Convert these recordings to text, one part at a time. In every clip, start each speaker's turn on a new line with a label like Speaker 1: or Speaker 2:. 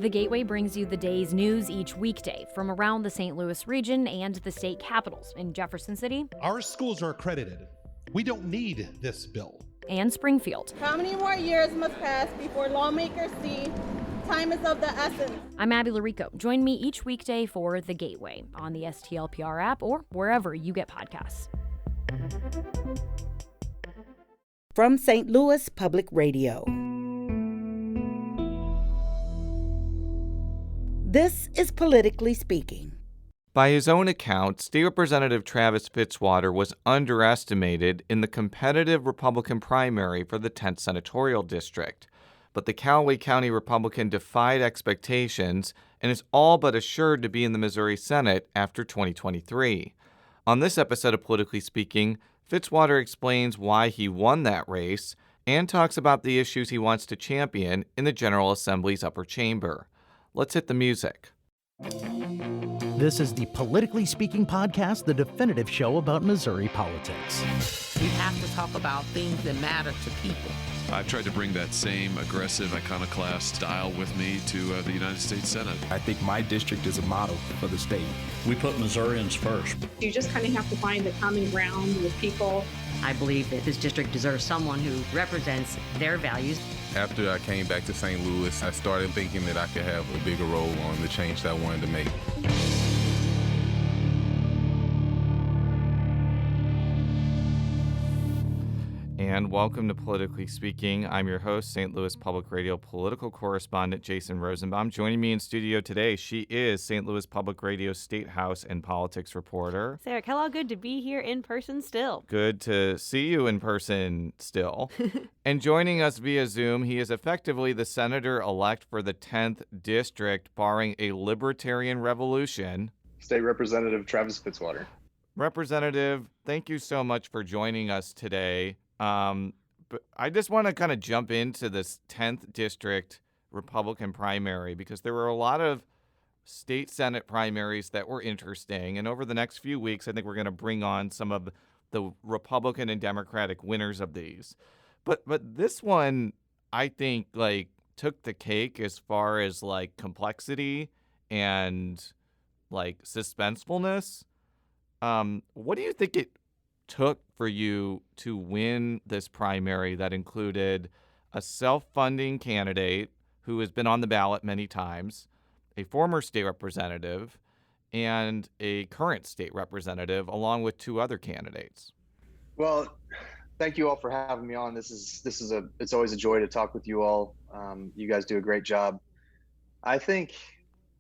Speaker 1: The Gateway brings you the day's news each weekday from around the St. Louis region and the state capitals in Jefferson City.
Speaker 2: Our schools are accredited. We don't need this bill.
Speaker 1: And Springfield.
Speaker 3: How many more years must pass before lawmakers see time is of the essence?
Speaker 1: I'm Abby Larico. Join me each weekday for The Gateway on the STLPR app or wherever you get podcasts.
Speaker 4: From St. Louis Public Radio. This is Politically Speaking.
Speaker 5: By his own account, State Representative Travis Fitzwater was underestimated in the competitive Republican primary for the 10th Senatorial District. But the Callaway County Republican defied expectations and is all but assured to be in the Missouri Senate after 2023. On this episode of Politically Speaking, Fitzwater explains why he won that race and talks about the issues he wants to champion in the General Assembly's upper chamber. Let's hit the music.
Speaker 6: This is the Politically Speaking podcast, the definitive show about Missouri politics.
Speaker 7: We have to talk about things that matter to people.
Speaker 8: I've tried to bring that same aggressive iconoclast style with me to the United States Senate.
Speaker 9: I think my district is a model for the state.
Speaker 10: We put Missourians first.
Speaker 11: You just kind of have to find the common ground with people.
Speaker 12: I believe that this district deserves someone who represents their values.
Speaker 9: After I came back to St. Louis, I started thinking that I could have a bigger role on the change that I wanted to make.
Speaker 5: And welcome to Politically Speaking. I'm your host, St. Louis Public Radio political correspondent Jason Rosenbaum. Joining me in studio today, she is St. Louis Public Radio State House and politics reporter.
Speaker 13: Sarah Kellogg, good to be here in person still.
Speaker 5: Good to see you in person still. And joining us via Zoom, he is effectively the senator-elect for the 10th District, barring a libertarian revolution.
Speaker 14: State Representative Travis Fitzwater.
Speaker 5: Representative, thank you so much for joining us today. But I just want to kind of jump into this 10th District Republican primary because there were a lot of state Senate primaries that were interesting. And over the next few weeks, I think we're going to bring on some of the Republican and Democratic winners of these. But this one, I think, took the cake as far as, complexity and, suspensefulness. What do you think it took for you to win this primary that included a self-funding candidate who has been on the ballot many times, a former state representative, and a current state representative, along with two other candidates?
Speaker 14: Well, thank you all for having me on. It's always a joy to talk with you all. You guys do a great job. I think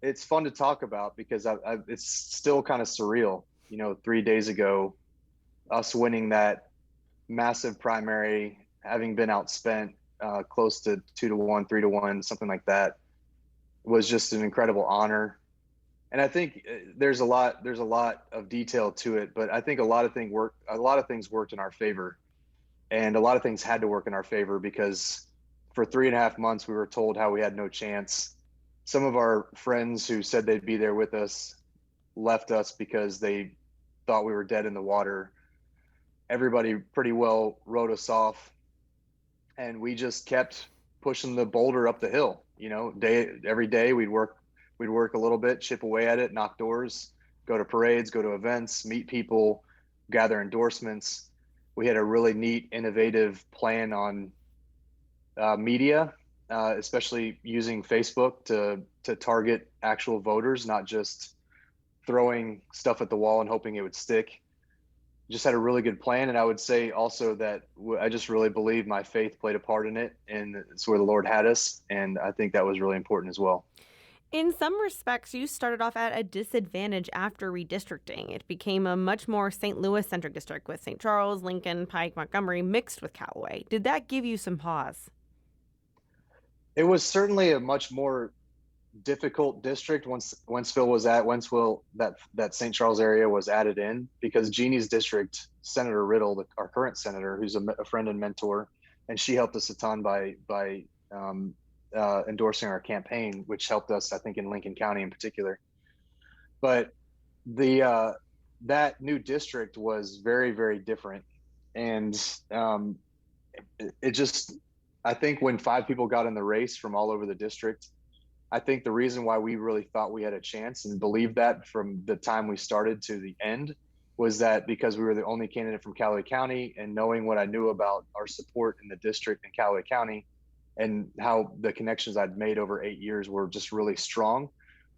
Speaker 14: it's fun to talk about because it's still kind of surreal. 3 days ago, us winning that massive primary, having been outspent close to 2-1, 3-1, something like that, was just an incredible honor. And I think there's a lot of detail to it, but I think a lot of things worked in our favor, and a lot of things had to work in our favor because for 3.5 months we were told how we had no chance. Some of our friends who said they'd be there with us left us because they thought we were dead in the water. Everybody pretty well wrote us off, and we just kept pushing the boulder up the hill. Every day we'd work a little bit, chip away at it, knock doors, go to parades, go to events, meet people, gather endorsements. We had a really neat, innovative plan on media, especially using Facebook to target actual voters, not just throwing stuff at the wall and hoping it would stick. Just had a really good plan. And I would say also that I just really believe my faith played a part in it, and it's where the Lord had us. And I think that was really important as well.
Speaker 13: In some respects, you started off at a disadvantage after redistricting. It became a much more St. Louis-centric district with St. Charles, Lincoln, Pike, Montgomery mixed with Callaway. Did that give you some pause?
Speaker 14: It was certainly a much more difficult district once that St. Charles area was added in, because Jeannie's district, Senator Riddle, our current senator, who's a friend and mentor, and she helped us a ton by endorsing our campaign, which helped us, I think, in Lincoln County in particular. But that new district was very, very different, and it just, I think when 5 people got in the race from all over the district, I think the reason why we really thought we had a chance and believed that from the time we started to the end was that because we were the only candidate from Callaway County, and knowing what I knew about our support in the district in Callaway County and how the connections I'd made over 8 years were just really strong.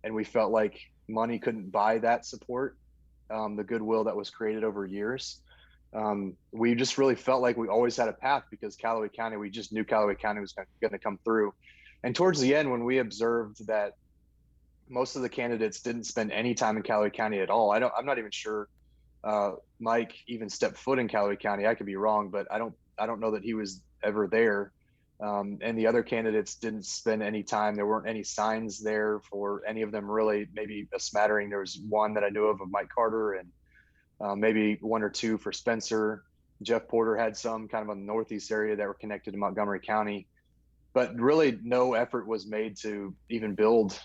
Speaker 14: And we felt like money couldn't buy that support, the goodwill that was created over years. We just really felt like we always had a path because Callaway County, we just knew Callaway County was going to come through. And towards the end, when we observed that most of the candidates didn't spend any time in Callaway County at all, I'm not even sure Mike even stepped foot in Callaway County. I could be wrong, but I don't know that he was ever there. And the other candidates didn't spend any time. There weren't any signs there for any of them, really. Maybe a smattering. There was one that I knew of Mike Carter, and maybe one or two for Spencer. Jeff Porter had some kind of on the northeast area that were connected to Montgomery County. But really no effort was made to even build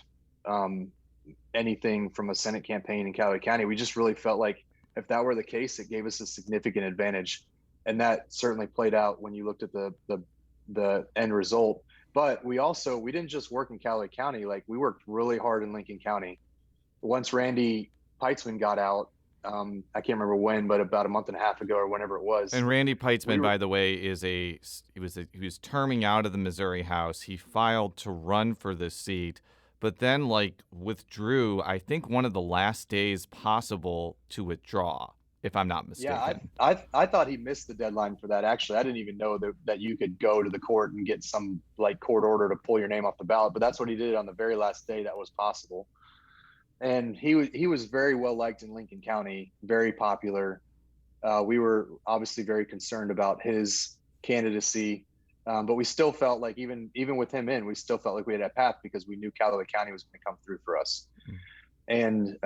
Speaker 14: anything from a Senate campaign in Callaway County. We just really felt like if that were the case, it gave us a significant advantage. And that certainly played out when you looked at the end result. But we didn't just work in Callaway County. Like, we worked really hard in Lincoln County. Once Randy Peitzman got out, I can't remember when, but about a month and a half ago or whenever it was.
Speaker 5: And Randy Peitzman, by the way, he was terming out of the Missouri House. He filed to run for this seat, but then withdrew, I think, one of the last days possible to withdraw, if I'm not mistaken.
Speaker 14: Yeah, I thought he missed the deadline for that. Actually, I didn't even know that you could go to the court and get some court order to pull your name off the ballot, but that's what he did on the very last day that was possible. And he was very well liked in Lincoln County, very popular. We were obviously very concerned about his candidacy, but we still felt like even with him in, we still felt like we had a path because we knew Callaway County was going to come through for us. And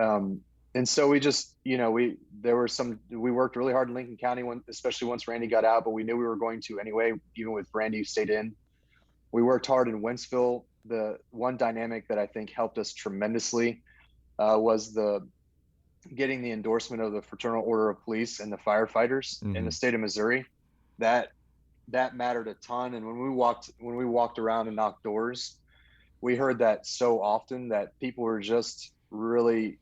Speaker 14: so we just, we worked really hard in Lincoln County, especially once Randy got out, but we knew we were going to anyway, even with Randy who stayed in. We worked hard in Wentzville. The one dynamic that I think helped us tremendously was getting the endorsement of the Fraternal Order of Police and the firefighters in the state of Missouri. That mattered a ton. And when we walked around and knocked doors, we heard that so often that people were just really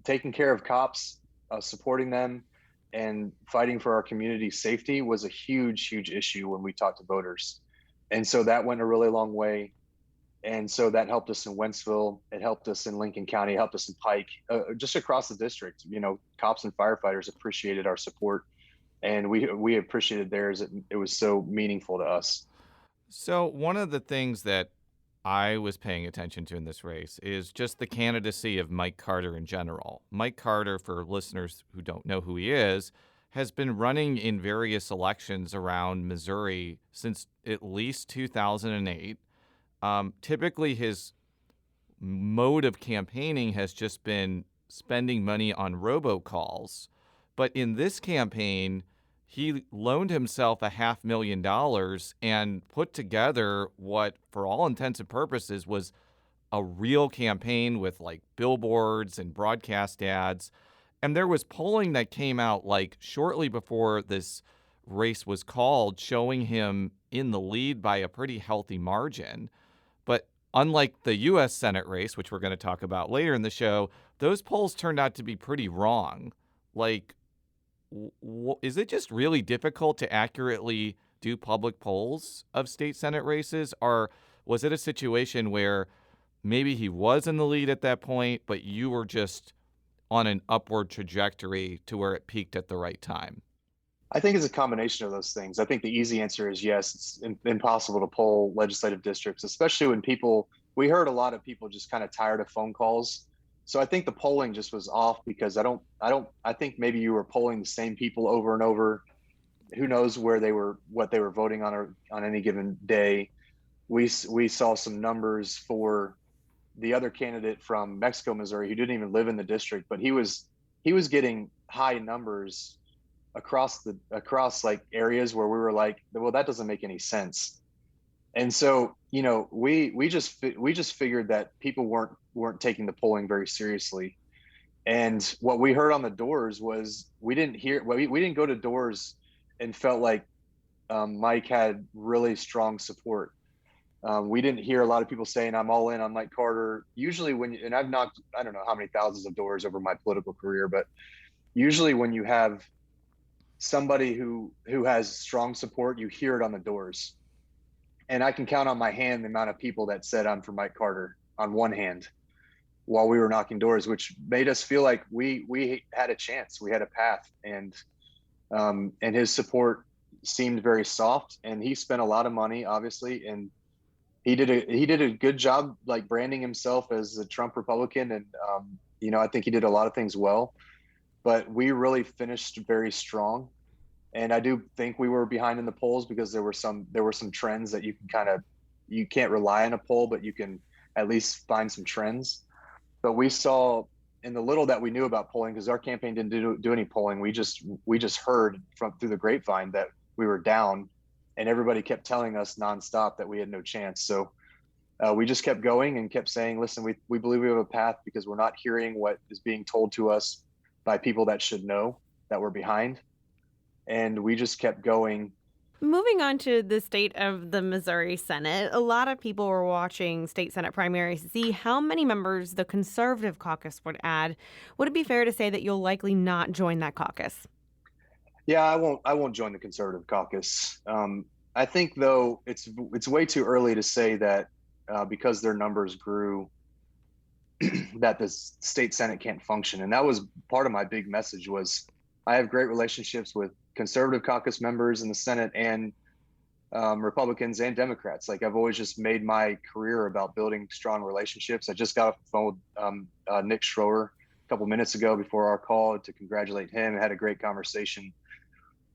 Speaker 14: taking care of cops, supporting them, and fighting for our community's safety was a huge, huge issue when we talked to voters. And so that went a really long way. And so that helped us in Wentzville. It helped us in Lincoln County, it helped us in Pike, just across the district. Cops and firefighters appreciated our support, and we appreciated theirs. It was so meaningful to us.
Speaker 5: So one of the things that I was paying attention to in this race is just the candidacy of Mike Carter in general. Mike Carter, for listeners who don't know who he is, has been running in various elections around Missouri since at least 2008. Typically, his mode of campaigning has just been spending money on robocalls. But in this campaign, he loaned himself $500,000 and put together what, for all intents and purposes, was a real campaign with billboards and broadcast ads. And there was polling that came out shortly before this race was called, showing him in the lead by a pretty healthy margin. But unlike the U.S. Senate race, which we're going to talk about later in the show, those polls turned out to be pretty wrong. Is it just really difficult to accurately do public polls of state Senate races? Or was it a situation where maybe he was in the lead at that point, but you were just on an upward trajectory to where it peaked at the right time?
Speaker 14: I think it's a combination of those things. I think the easy answer is yes. It's impossible to poll legislative districts, especially when we heard a lot of people just kind of tired of phone calls. So I think the polling just was off because I think maybe you were polling the same people over and over. Who knows what they were voting on any given day. We saw some numbers for the other candidate from Mexico, Missouri, who didn't even live in the district, but he was getting high numbers across areas where we were like, well, that doesn't make any sense. And so, we just figured that people weren't taking the polling very seriously. And what we heard on the doors was we didn't go to doors and felt like Mike had really strong support. We didn't hear a lot of people saying I'm all in on Mike Carter. Usually and I've knocked, I don't know how many thousands of doors over my political career, but usually when you have somebody who has strong support, you hear it on the doors. And I can count on my hand the amount of people that said I'm for Mike Carter on one hand while we were knocking doors, which made us feel like we had a chance, we had a path, and his support seemed very soft. And he spent a lot of money, obviously, and he did a good job, like, branding himself as a Trump Republican, and I think he did a lot of things well. But we really finished very strong, and I do think we were behind in the polls because there were some trends that you can't rely on a poll, but you can at least find some trends. But we saw, in the little that we knew about polling, because our campaign didn't do any polling, we just heard through the grapevine that we were down, and everybody kept telling us nonstop that we had no chance. So we just kept going and kept saying, listen, we believe we have a path because we're not hearing what is being told to us by people that should know that we're behind. And we just kept going.
Speaker 13: Moving on to the state of the Missouri Senate, a lot of people were watching state Senate primaries to see how many members the conservative caucus would add. Would it be fair to say that you'll likely not join that caucus?
Speaker 14: Yeah, I won't join the conservative caucus. I think, though, it's way too early to say that because their numbers grew that the state Senate can't function. And that was part of my big message. Was I have great relationships with conservative caucus members in the Senate and Republicans and Democrats. Like, I've always just made my career about building strong relationships. I just got off the phone with Nick Schroer a couple minutes ago before our call to congratulate him. I had a great conversation.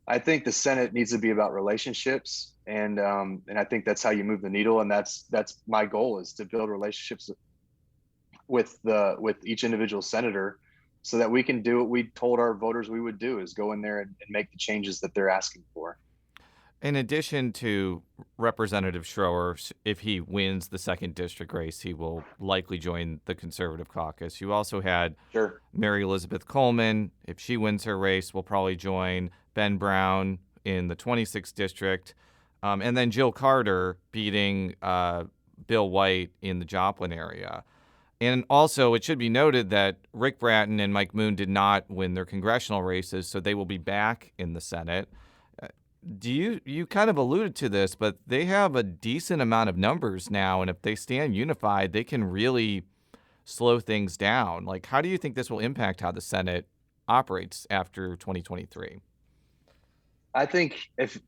Speaker 14: I think the Senate needs to be about relationships, and I think that's how you move the needle. And that's my goal, is to build relationships with each individual senator, so that we can do what we told our voters we would do, is go in there and make the changes that they're asking for.
Speaker 5: In addition to Representative Schroer, if he wins the 2nd district race, he will likely join the conservative caucus. You also had Mary Elizabeth Coleman. If she wins her race, will probably join. Ben Brown in the 26th district. And then Jill Carter beating Bill White in the Joplin area. And also, it should be noted that Rick Bratton and Mike Moon did not win their congressional races, so they will be back in the Senate. You kind of alluded to this, but they have a decent amount of numbers now, and if they stand unified, they can really slow things down. Like, how do you think this will impact how the Senate operates after 2023?
Speaker 14: I think, if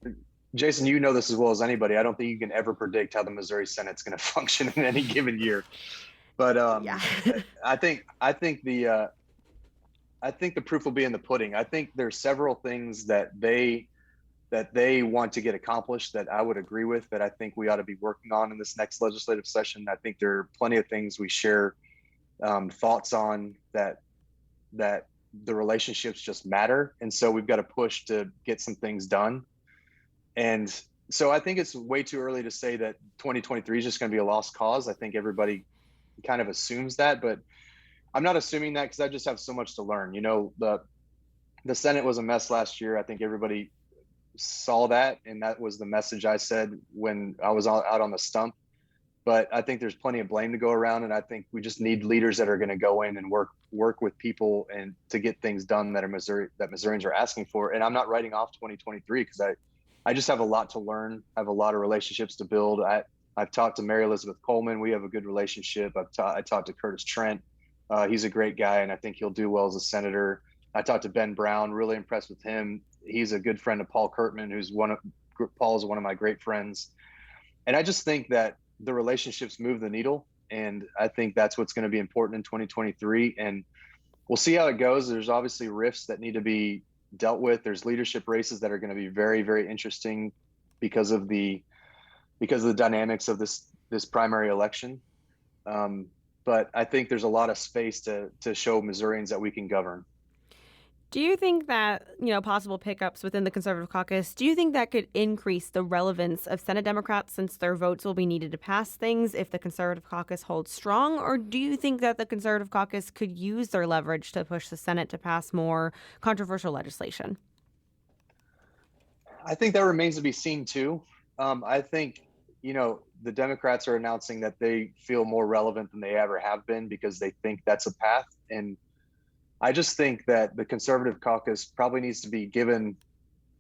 Speaker 14: Jason, you know this as well as anybody, I don't think you can ever predict how the Missouri Senate's going to function in any given year. But I think the proof will be in the pudding. I think there's several things that they want to get accomplished that I would agree with, that I think we ought to be working on in this next legislative session. I think there are plenty of things we share thoughts on, that the relationships just matter. And so we've got to push to get some things done. And so I think it's way too early to say that 2023 is just going to be a lost cause. I think everybody kind of assumes that, but I'm not assuming that, because I just have so much to learn. The Senate was a mess last year. I think everybody saw that, and that was the message I said when I was out on the stump. But I think there's plenty of blame to go around, and I think we just need leaders that are going to go in and work with people and to get things done that Missourians are asking for. And I'm not writing off 2023, because I just have a lot to learn. I have a lot of relationships to build. I've talked to Mary Elizabeth Coleman. We have a good relationship. I talked to Curtis Trent. He's a great guy, and I think he'll do well as a senator. I talked to Ben Brown, really impressed with him. He's a good friend of Paul Kurtman, Paul is one of my great friends. And I just think that the relationships move the needle. And I think that's what's going to be important in 2023. And we'll see how it goes. There's obviously rifts that need to be dealt with. There's leadership races that are going to be very, very interesting because of the dynamics of this primary election. But I think there's a lot of space to show Missourians that we can govern.
Speaker 13: Do you think that, possible pickups within the conservative caucus, do you think that could increase the relevance of Senate Democrats, since their votes will be needed to pass things if the conservative caucus holds strong? Or do you think that the conservative caucus could use their leverage to push the Senate to pass more controversial legislation?
Speaker 14: I think that remains to be seen too. I think, the Democrats are announcing that they feel more relevant than they ever have been because they think that's a path. And I just think that the conservative caucus probably needs to be given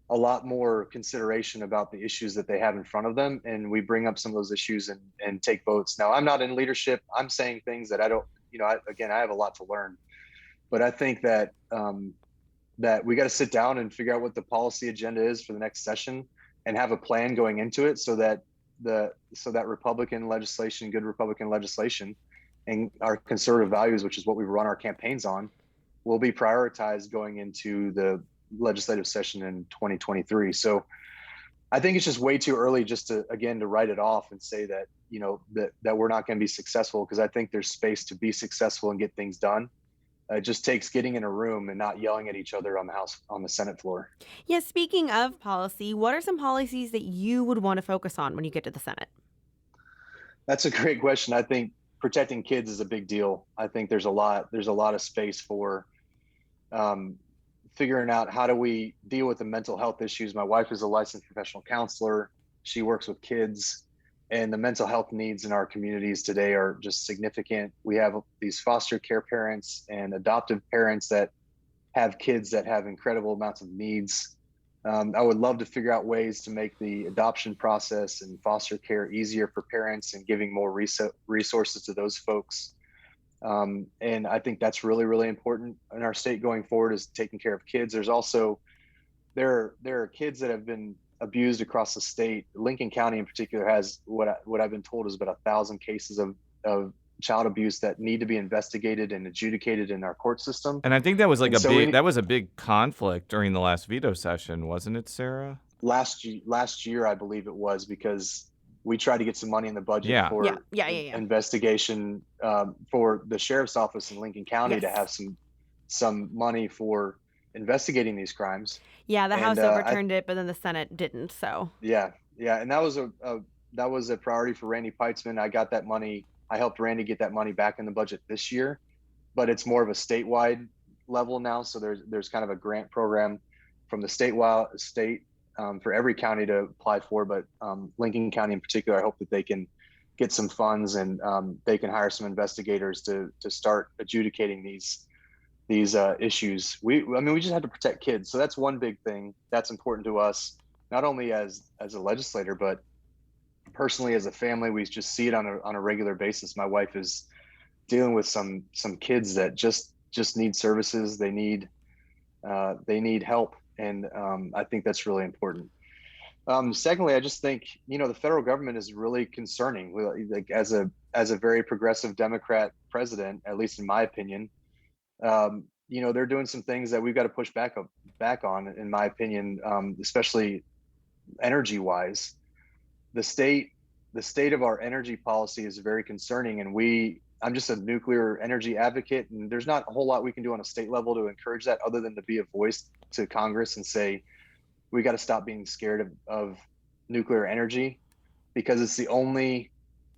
Speaker 14: a lot more consideration about the issues that they have in front of them. And we bring up some of those issues and take votes. Now, I'm not in leadership. I'm saying things that I don't, I have a lot to learn. But I think that that we got to sit down and figure out what the policy agenda is for the next session and have a plan going into it so that Republican legislation, good Republican legislation, and our conservative values, which is what we run our campaigns on, will be prioritized going into the legislative session in 2023. So I think it's just way too early just to write it off and say that, that we're not going to be successful, because I think there's space to be successful and get things done. It just takes getting in a room and not yelling at each other on the Senate floor.
Speaker 13: Yeah, speaking of policy, what are some policies that you would want to focus on when you get to the Senate?
Speaker 14: That's a great question. I think protecting kids is a big deal. I think there's a lot of space for figuring out how do we deal with the mental health issues. My wife is a licensed professional counselor. She works with kids, and the mental health needs in our communities today are just significant. We have these foster care parents and adoptive parents that have kids that have incredible amounts of needs. I would love to figure out ways to make the adoption process and foster care easier for parents and giving more resources to those folks. And I think that's really, really important in our state going forward, is taking care of kids. There's also, there are kids that have been abused across the state. Lincoln County in particular has what I've been told is about 1,000 cases of child abuse that need to be investigated and adjudicated in our court system.
Speaker 5: And I think that was that was a big conflict during the last veto session, wasn't it, Sarah?
Speaker 14: Last year, I believe it was, because we tried to get some money in the budget for investigation for the sheriff's office in Lincoln County to have some money for investigating these crimes.
Speaker 13: Yeah, the House overturned it, but then the Senate didn't. So
Speaker 14: yeah, and that was a priority for Randy Peitzman. I got that money. I helped Randy get that money back in the budget this year, but it's more of a statewide level now. So there's kind of a grant program from the state for every county to apply for, but Lincoln County in particular, I hope that they can get some funds and they can hire some investigators to start adjudicating these issues. We just have to protect kids. So that's one big thing that's important to us, not only as a legislator, but personally as a family. We just see it on a regular basis. My wife is dealing with some kids that just need services. They need help. And I think that's really important. Secondly, I just think, the federal government is really concerning. Like as a very progressive Democrat president, at least in my opinion, they're doing some things that we've got to push back on, in my opinion, especially energy wise. The state of our energy policy is very concerning, and I'm just a nuclear energy advocate, and there's not a whole lot we can do on a state level to encourage that, other than to be a voice to Congress and say, we got to stop being scared of nuclear energy, because it's the only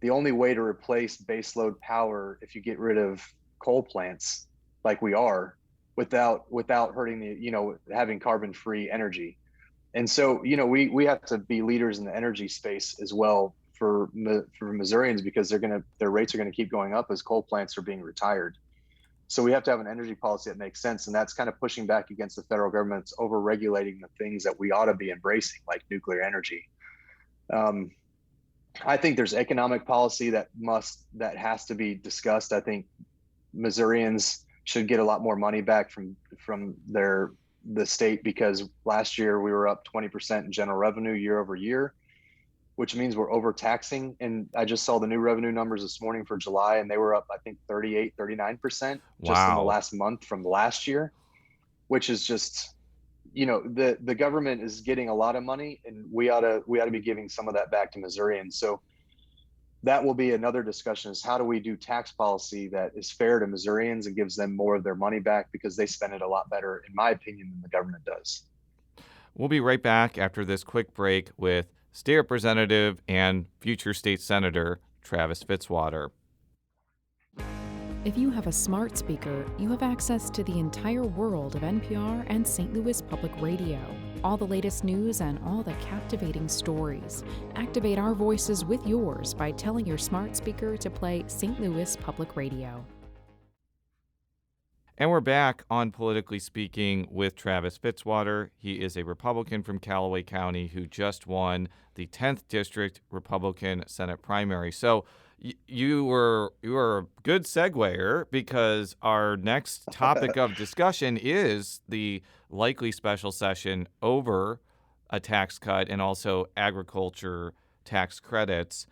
Speaker 14: way to replace baseload power if you get rid of coal plants like we are, without hurting having carbon-free energy. And so, we have to be leaders in the energy space as well for Missourians, because their rates are going to keep going up as coal plants are being retired. So we have to have an energy policy that makes sense. And that's kind of pushing back against the federal government's over-regulating the things that we ought to be embracing, like nuclear energy. I think there's economic policy that has to be discussed. I think Missourians should get a lot more money back from the state, because last year we were up 20% in general revenue year over year, which means we're overtaxing. And I just saw the new revenue numbers this morning for July, and they were up, I think, 39% just in the last month from last year, which is just, the government is getting a lot of money, and we ought to be giving some of that back to Missourians. So that will be another discussion, is how do we do tax policy that is fair to Missourians and gives them more of their money back, because they spend it a lot better, in my opinion, than the government does.
Speaker 5: We'll be right back after this quick break with State Representative and future state senator Travis Fitzwater.
Speaker 15: If you have a smart speaker, you have access to the entire world of NPR and St. Louis Public Radio. All the latest news and all the captivating stories. Activate our voices with yours by telling your smart speaker to play St. Louis Public Radio.
Speaker 5: And we're back on Politically Speaking with Travis Fitzwater. He is a Republican from Callaway County who just won the 10th District Republican Senate primary. So you were a good seguer, because our next topic of discussion is the likely special session over a tax cut and also agriculture tax credits.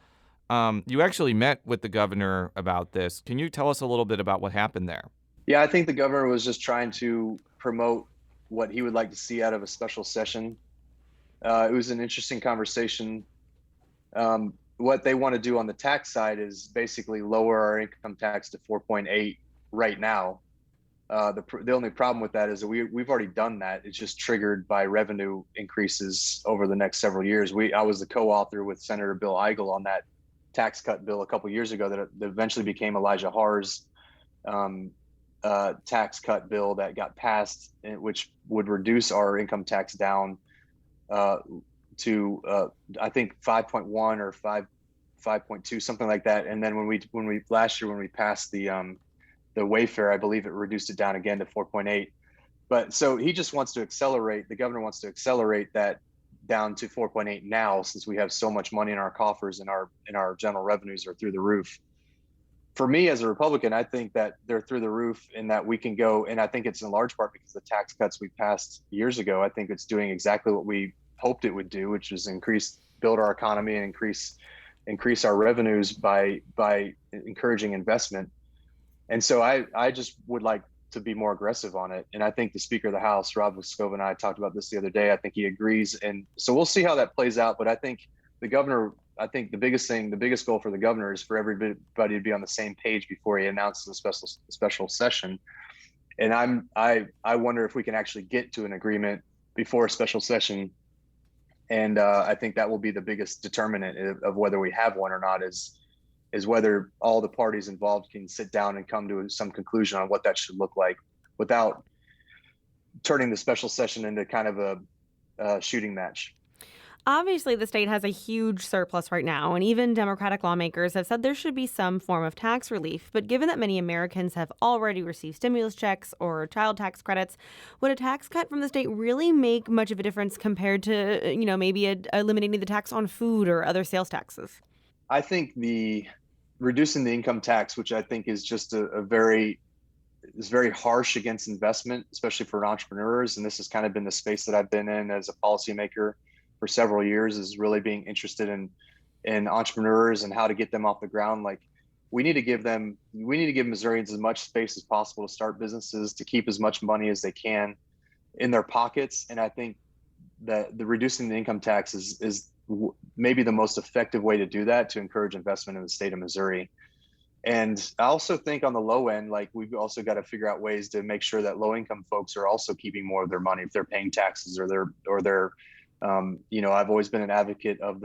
Speaker 5: You actually met with the governor about this. Can you tell us a little bit about what happened there?
Speaker 14: Yeah, I think the governor was just trying to promote what he would like to see out of a special session. It was an interesting conversation. What they want to do on the tax side is basically lower our income tax to 4.8 right now. The only problem with that is that we've already done that. It's just triggered by revenue increases over the next several years. I was the co-author with Senator Bill Eigel on that tax cut bill a couple years ago that eventually became Elijah Har's tax cut bill that got passed, which would reduce our income tax down to I think 5.1 or 5.2, something like that. And then when we last year when we passed the Wayfair, I believe it reduced it down again to 4.8. But so he just wants to accelerate. The governor wants to accelerate that down to 4.8 now, since we have so much money in our coffers and our general revenues are through the roof. For me as a Republican, I think that they're through the roof and that we can go, and I think it's in large part because the tax cuts we passed years ago, I think it's doing exactly what we hoped it would do, which is build our economy and increase our revenues by encouraging investment. And so I just would like to be more aggressive on it. And I think the Speaker of the House, Rob Wascova, and I talked about this the other day. I think he agrees. And so we'll see how that plays out. But I think the governor, the biggest goal for the governor is for everybody to be on the same page before he announces a special session. And I wonder if we can actually get to an agreement before a special session. And I think that will be the biggest determinant of whether we have one or not, is whether all the parties involved can sit down and come to some conclusion on what that should look like without turning the special session into kind of a shooting match.
Speaker 13: Obviously, the state has a huge surplus right now, and even Democratic lawmakers have said there should be some form of tax relief. But given that many Americans have already received stimulus checks or child tax credits, would a tax cut from the state really make much of a difference compared to, maybe eliminating the tax on food or other sales taxes?
Speaker 14: I think reducing the income tax, which I think is just very harsh against investment, especially for entrepreneurs. And this has kind of been the space that I've been in as a policymaker for several years, is really being interested in entrepreneurs and how to get them off the ground. Like we need to give Missourians as much space as possible to start businesses, to keep as much money as they can in their pockets. And I think that the reducing the income tax is maybe the most effective way to do that, to encourage investment in the state of Missouri. And I also think on the low end, like we've also got to figure out ways to make sure that low income folks are also keeping more of their money if they're paying taxes or they're I've always been an advocate of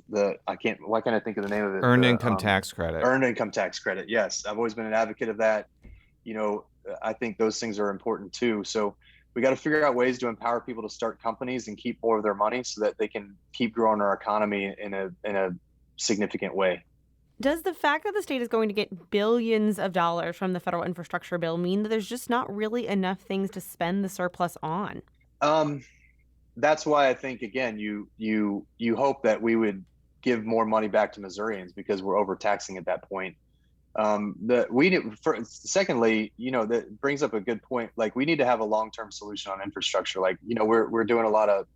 Speaker 14: why can't I think of the name of it?
Speaker 5: Earned income tax credit.
Speaker 14: Earned income tax credit. Yes. I've always been an advocate of that. I think those things are important too. So we got to figure out ways to empower people to start companies and keep more of their money so that they can keep growing our economy in a significant way.
Speaker 13: Does the fact that the state is going to get billions of dollars from the federal infrastructure bill mean that there's just not really enough things to spend the surplus on?
Speaker 14: That's why I think, again, you hope that we would give more money back to Missourians, because we're overtaxing at that point. Secondly, that brings up a good point. Like we need to have a long-term solution on infrastructure. Like, we're doing a lot of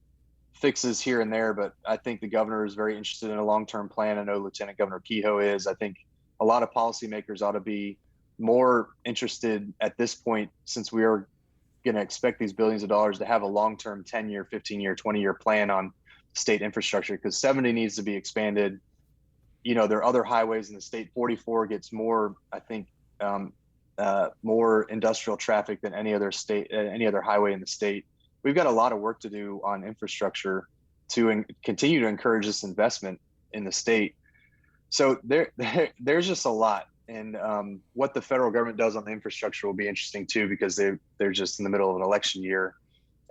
Speaker 14: fixes here and there, but I think the governor is very interested in a long-term plan. I know Lieutenant Governor Kehoe is. I think a lot of policymakers ought to be more interested at this point, since we are going to expect these billions of dollars, to have a long-term 10-year, 15-year, 20-year plan on state infrastructure, because 70 needs to be expanded. There are other highways in the state. 44 gets more, I think, more industrial traffic than any other highway in the state. We've got a lot of work to do on infrastructure to continue to encourage this investment in the state. So there's just a lot. And what the federal government does on the infrastructure will be interesting too, because they're just in the middle of an election year,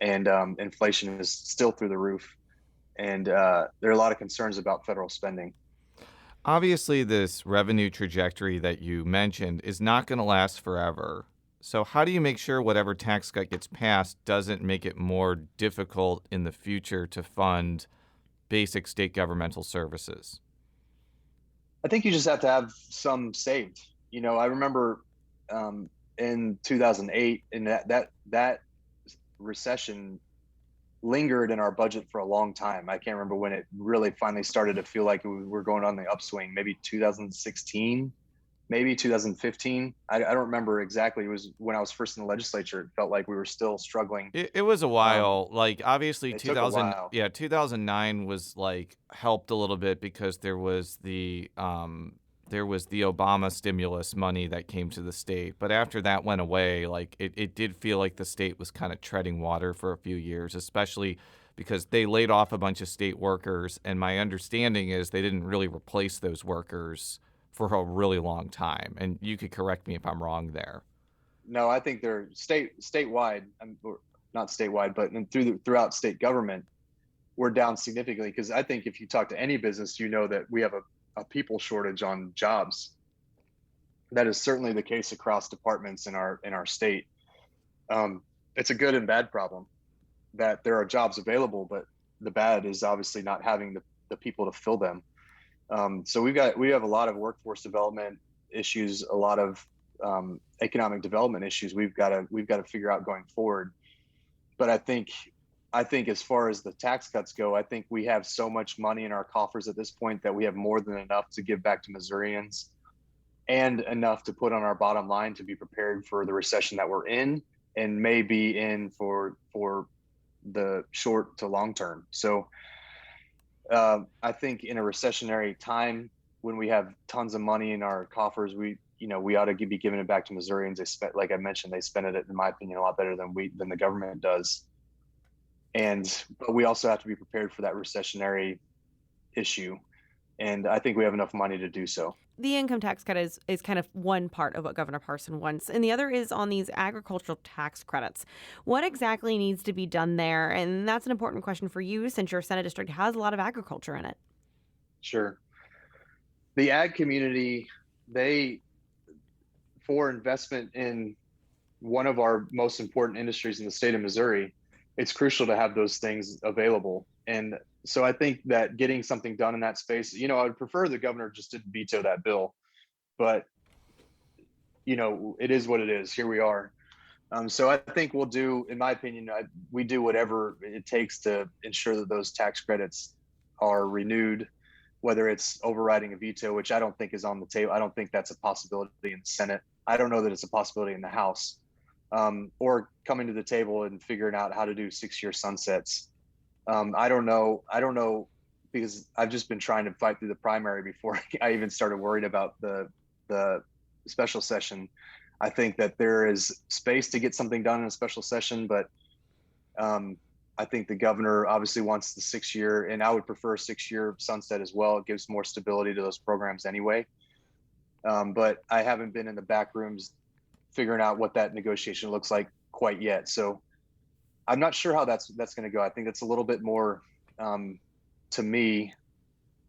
Speaker 14: and inflation is still through the roof, and there are a lot of concerns about federal spending.
Speaker 5: Obviously, this revenue trajectory that you mentioned is not going to last forever. So how do you make sure whatever tax cut gets passed doesn't make it more difficult in the future to fund basic state governmental services?
Speaker 14: I think you just have to have some saved. I remember in 2008, and that recession lingered in our budget for a long time. I can't remember when it really finally started to feel like we're going on the upswing. Maybe 2016, maybe 2015. I don't remember exactly. It was when I was first in the legislature. It felt like we were still struggling.
Speaker 5: It was a while. Obviously,
Speaker 14: it took a while.
Speaker 5: 2009 was helped a little bit because there was the Obama stimulus money that came to the state. But after that went away, it did feel like the state was kind of treading water for a few years, especially because they laid off a bunch of state workers. And my understanding is they didn't really replace those workers for a really long time. And you could correct me if I'm wrong there.
Speaker 14: No, I think they're statewide, or not statewide, but throughout state government, we're down significantly. Because I think if you talk to any business, that we have a people shortage on jobs. That is certainly the case across departments in our state. It's a good and bad problem that there are jobs available, but the bad is obviously not having the people to fill them. So we have a lot of workforce development issues, a lot of economic development issues we've got to figure out going forward. But I think as far as the tax cuts go, I think we have so much money in our coffers at this point that we have more than enough to give back to Missourians, and enough to put on our bottom line to be prepared for the recession that we're in and may be in for the short to long term. So I think in a recessionary time, when we have tons of money in our coffers, we ought to be giving it back to Missourians. Like I mentioned, they spend it, in my opinion, a lot better than the government does. But we also have to be prepared for that recessionary issue. And I think we have enough money to do so.
Speaker 13: The income tax cut is kind of one part of what Governor Parson wants, and the other is on these agricultural tax credits. What exactly needs to be done there? And that's an important question for you, since your Senate district has a lot of agriculture in it.
Speaker 14: Sure. The ag community, for investment in one of our most important industries in the state of Missouri, it's crucial to have those things available. And so I think that getting something done in that space, I would prefer the governor just didn't veto that bill, but it is what it is. Here we are. So I think we'll do, in my opinion, we do whatever it takes to ensure that those tax credits are renewed, whether it's overriding a veto, which I don't think is on the table. I don't think that's a possibility in the Senate. I don't know that it's a possibility in the House. Or coming to the table and figuring out how to do 6-year sunsets. I don't know, because I've just been trying to fight through the primary before I even started worried about the special session. I think that there is space to get something done in a special session, but I think the governor obviously wants the 6-year, and I would prefer a 6-year sunset as well. It gives more stability to those programs anyway. But I haven't been in the back rooms figuring out what that negotiation looks like quite yet. So I'm not sure how that's going to go. I think that's a little bit more, to me,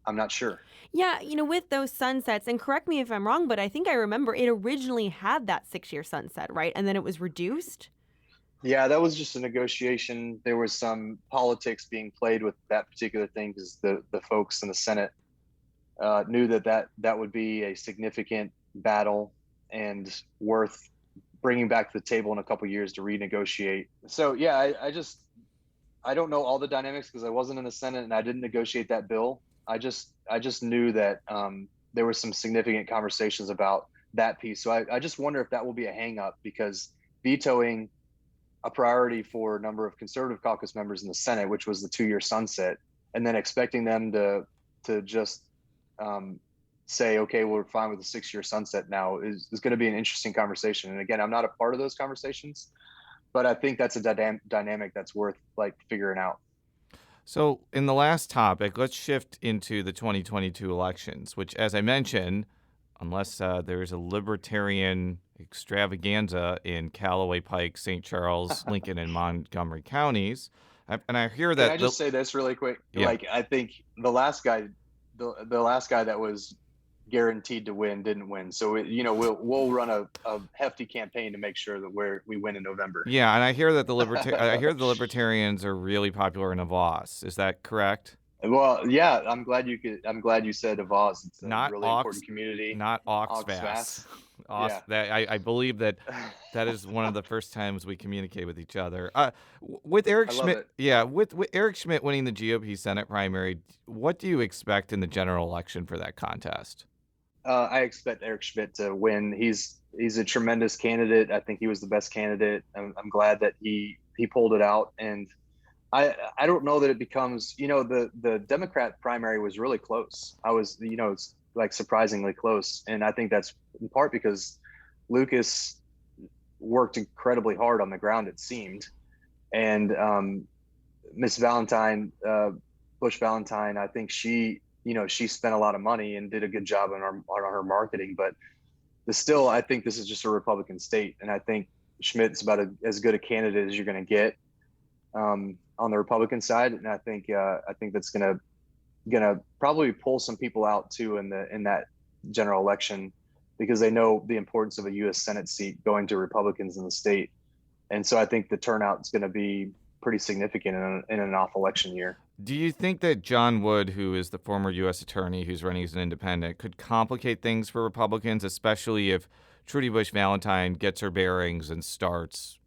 Speaker 14: I'm not sure.
Speaker 13: Yeah, with those sunsets, and correct me if I'm wrong, but I think I remember it originally had that 6-year sunset, right? And then it was reduced?
Speaker 14: Yeah, that was just a negotiation. There was some politics being played with that particular thing, because the folks in the Senate knew that would be a significant battle and worth bringing back to the table in a couple of years to renegotiate. So yeah, I don't know all the dynamics because I wasn't in the Senate and I didn't negotiate that bill. I just knew that there was some significant conversations about that piece. So I just wonder if that will be a hang up, because vetoing a priority for a number of conservative caucus members in the Senate, which was the 2-year sunset, and then expecting them to just say, okay, we're fine with the 6-year sunset now, is going to be an interesting conversation. And again, I'm not a part of those conversations, but I think that's a dynamic that's worth figuring out.
Speaker 5: So in the last topic, let's shift into the 2022 elections, which, as I mentioned, unless there's a libertarian extravaganza in Callaway, Pike, St. Charles, Lincoln, and Montgomery counties. And I hear that.
Speaker 14: Can I just say this really quick?
Speaker 5: Yeah.
Speaker 14: Like, I think the last guy that was guaranteed to win didn't win. So we'll run a hefty campaign to make sure that we win in November.
Speaker 5: Yeah, and I hear that I hear the libertarians are really popular in Avos. Is that correct?
Speaker 14: Well, yeah, I'm glad you said Avos. It's
Speaker 5: not
Speaker 14: a really important community.
Speaker 5: Not Oxfast.
Speaker 14: Yeah.
Speaker 5: I believe that is one of the first times we communicate with each other. With Eric Schmidt, with Eric Schmidt winning the GOP Senate primary, what do you expect in the general election for that contest?
Speaker 14: I expect Eric Schmidt to win. He's a tremendous candidate. I think he was the best candidate. I'm glad that he pulled it out, and I don't know that it becomes, the Democrat primary was really close. It's like surprisingly close. And I think that's in part because Lucas worked incredibly hard on the ground, it seemed. And Miss Valentine, Bush Valentine, I think she spent a lot of money and did a good job on her marketing. But still, I think this is just a Republican state. And I think Schmidt's about as good a candidate as you're going to get on the Republican side. And I think that's gonna probably pull some people out too in that general election, because they know the importance of a U.S. Senate seat going to Republicans in the state. And so I think the turnout is going to be pretty significant in an off election year.
Speaker 5: Do you think that John Wood, who is the former U.S. attorney who's running as an independent, could complicate things for Republicans, especially if Trudy Bush Valentine gets her bearings and starts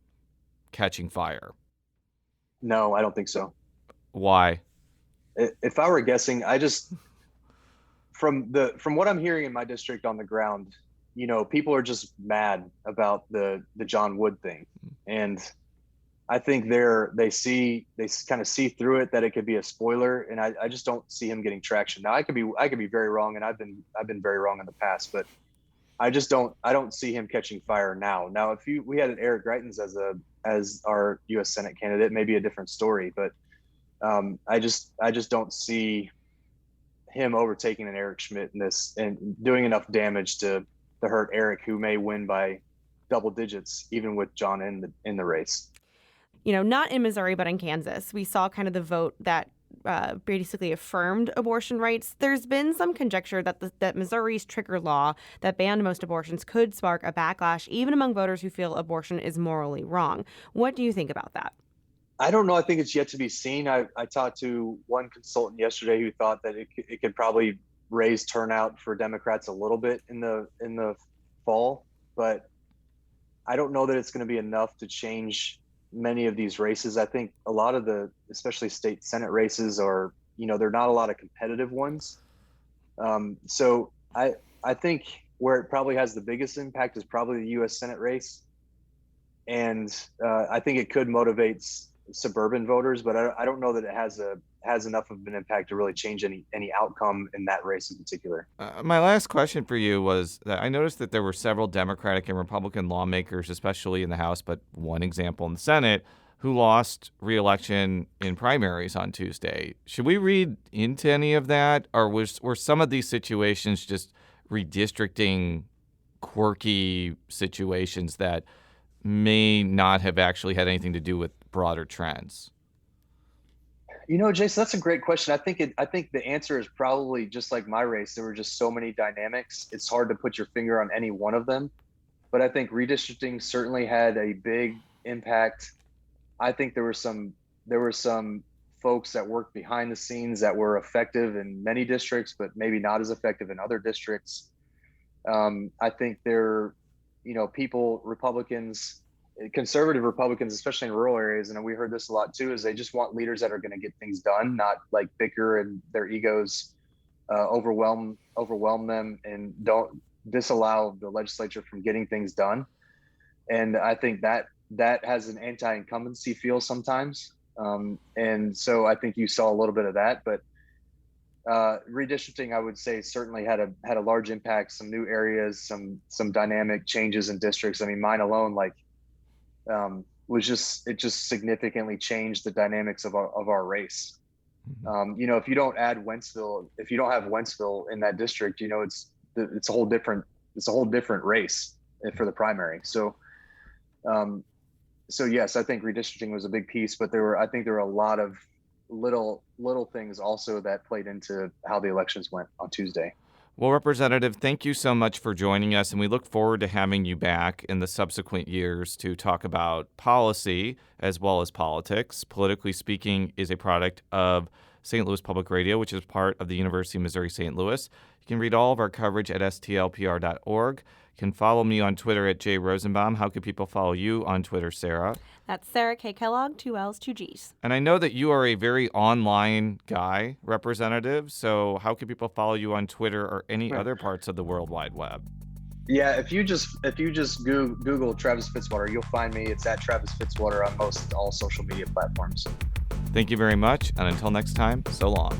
Speaker 5: catching fire?
Speaker 14: No, I don't think so.
Speaker 5: Why?
Speaker 14: If I were guessing, from what I'm hearing in my district on the ground, people are just mad about the John Wood thing. And I think they kind of see through it that it could be a spoiler. And I just don't see him getting traction. Now I could be very wrong, and I've been very wrong in the past, but I don't see him catching fire now. Now, if we had Eric Greitens as our U.S. Senate candidate, maybe a different story. But I just don't see him overtaking an Eric Schmidt in this and doing enough damage to hurt Eric, who may win by double digits, even with John in the race.
Speaker 13: Not in Missouri, but in Kansas, we saw kind of the vote that basically affirmed abortion rights. There's been some conjecture that Missouri's trigger law that banned most abortions could spark a backlash, even among voters who feel abortion is morally wrong. What do you think about that?
Speaker 14: I don't know. I think it's yet to be seen. I talked to one consultant yesterday who thought that it could probably raise turnout for Democrats a little bit in the fall, but I don't know that it's going to be enough to change many of these races. I think a lot of especially state Senate races are, they're not a lot of competitive ones. So I think where it probably has the biggest impact is probably the U.S. Senate race. And I think it could motivate suburban voters, but I don't know that it has enough of an impact to really change any outcome in that race in particular.
Speaker 5: My last question for you was that I noticed that there were several Democratic and Republican lawmakers, especially in the House, but one example in the Senate, who lost re-election in primaries on Tuesday. Should we read into any of that, or were some of these situations just redistricting quirky situations that may not have actually had anything to do with broader trends?
Speaker 14: Jason, that's a great question. I think the answer is probably just like my race. There were just so many dynamics. It's hard to put your finger on any one of them. But I think redistricting certainly had a big impact. I think there were some folks that worked behind the scenes that were effective in many districts, but maybe not as effective in other districts. I think Republicans, conservative Republicans, especially in rural areas, and we heard this a lot too, is they just want leaders that are going to get things done, not like bicker and their egos overwhelm them and don't disallow the legislature from getting things done. And I think that has an anti-incumbency feel sometimes. And so I think you saw a little bit of that, but redistricting, I would say, certainly had a large impact. Some new areas, some dynamic changes in districts. I mean, mine alone, it just significantly changed the dynamics of our race. If you don't have Wentzville in that district, it's a whole different race for the primary. So yes, I think redistricting was a big piece, but I think there were a lot of little things also that played into how the elections went on Tuesday.
Speaker 5: Well, Representative, thank you so much for joining us, and we look forward to having you back in the subsequent years to talk about policy as well as politics. Politically Speaking is a product of St. Louis Public Radio, which is part of the University of Missouri St. Louis. You can read all of our coverage at stlpr.org. You can follow me on Twitter at @Rosenbaum. How can people follow you on Twitter, Sarah?
Speaker 13: That's Sarah K. Kellogg, 2 L's, 2 G's.
Speaker 5: And I know that you are a very online guy, Representative, so how can people follow you on Twitter or any other parts of the World Wide Web?
Speaker 14: Yeah, if you just Google Travis Fitzwater, you'll find me. It's at Travis Fitzwater on most all social media platforms.
Speaker 5: Thank you very much, and until next time, so long.